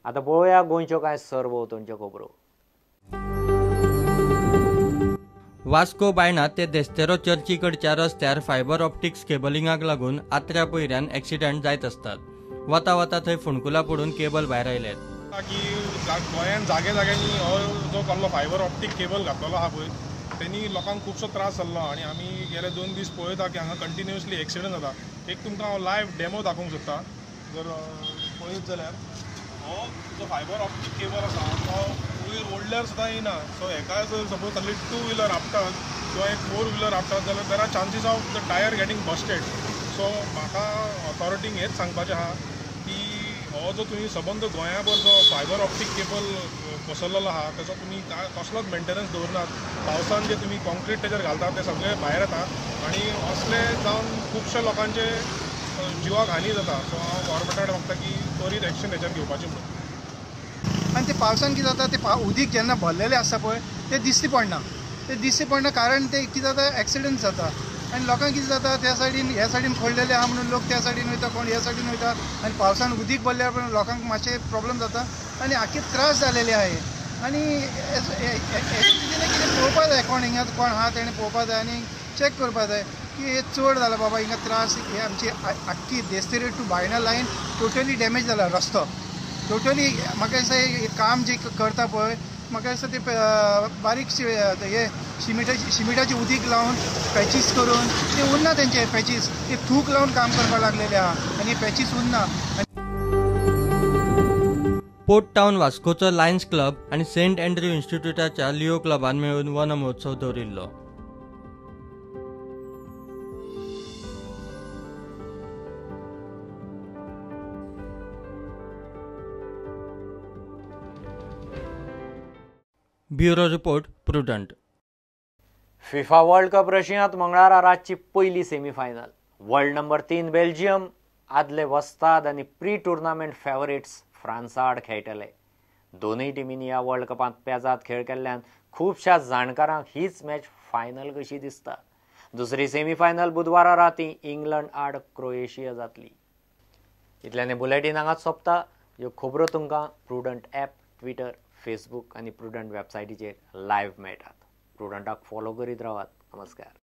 आता पळोवया गोंयच्यो कांय सरभोंवतणच्यो खबरो. वास्को बायणा ते देस्तेरो चर्ची कडच्या रस्त्यार फायबर ऑप्टिक्स केबलिंगाक लागून आत्र्या पयऱ्यान एक्सिडंट जायत असतात. वता वता थंय फोंडकुलां पडून केबल भायर आयल्यात. गोंयांत जागे जाग्यांनी हो जो कसलो फायबर ऑप्टीक केबल घातलेलो आहा पळय त्यांनी लोकांक खुबसो त्रास जाल्लो आनी आमी गेले 2 दीस पळयता की हांगा कंटिन्युअसली एक्सिडंट जाता. एक तुमकां हांव लायव्ह डेमो दाखोवंक सोदता. जर पळयत जाल्यार हो जो फायबर ऑप्टीक केबल आसा तो वयर ओडल्यार सुद्दां येना. सो हेका जर सपोज तांतली 2 व्हिलर आपटात किंवा एक 4 व्हिलर आपटात जाल्यार there are chances of the tyre getting Busted. So म्हाका ऑथॉरिटींक हेच सांगपाचें आहा की हो जो तुम्ही सबंद गोंयाभर जो फायबर ऑप्टीक केबल बसवलेलो आहा त्याचो तुम्ही कसलोच मेंटेनन्स दवरनात. पावसान जे तुम्ही कॉन्क्रीट तेजेर घालतात ते सगळे भायर येता आनी असले जावन खुबशे लोकांचे जिवाक हानी जाता. सो हांव गव्हर्मेंटाक मागता की त्वरीत एक्शन हेचेर घेवपाची म्हणून. आनी ते पावसान कितें जाता ते उदीक जेन्ना भरलेलें आसता पळय ते दिसती पडना कारण ते कितें जाता एक्सिडंट जाता आनी लोकांक कितें जाता ह्या सायडीन खोडलेले आहा म्हणून लोक त्या सायडीन वयता कोण ह्या सायडीन वयता आनी पावसान उदीक भरल्यार पण लोकांक मातशे प्रॉब्लेम जाता आनी आख्खे त्रास जालेले आहे. आनी कितें पळोवपा जाय कोण हिंगा कोण आहा तेणें पळोवपा जाय आनी चॅक करपा जाय की हे चड जाला बाबा हिंगा त्रास. हे आमची आख्खी देस्तेरे टू बायणा लायन टोटली डॅमेज जाला रस्तो टोटली. म्हाका दिसता काम जे करता पळय म्हाका दिसता ते बारीकशे हे शिमिटाची उदीक लावन पॅचीस करून ते उरना तेंचे पॅचीस ते थूक लावन काम करपाक लागलेले आहा आनी पॅचीस उरना. पोर्ट टावन वास्कोचो लायन्स क्लब आनी सेंट अँड्र्यू इन्स्टिट्यूटाच्या लिओ क्लबान मेळून वन महोत्सव दवरिल्लो. Bureau report Prudent. FIFA World Cup रशियांत मंगळारा रातची पयली सेमीफायनल. वर्ल्ड नंबर 3 बेल्जियम आदले वस्ताद आनी प्री टुर्नामेंट फेवरेट्स फ्रांसा आड खेळटले. दोनूय टिमींनी ह्या वर्ल्ड कपांत पेजाद खेळ केल्ल्यान खुबश्या जाणकारांक हीच मॅच फायनल कशी दिसता. दुसरी सेमीफायनल बुधवारा रातीं इंग्लंड आड क्रोएशिया जातली. इतल्यान हें बुलेटीन हांगाच सोंपता. ह्यो खबरो तुमकां प्रुडंट ॲप, ट्विटर, फेसबूक आनी प्रुडंट वेबसायटीचेर लायव्ह मेळटात. प्रुडंटाक फॉलो करीत रावात. नमस्कार.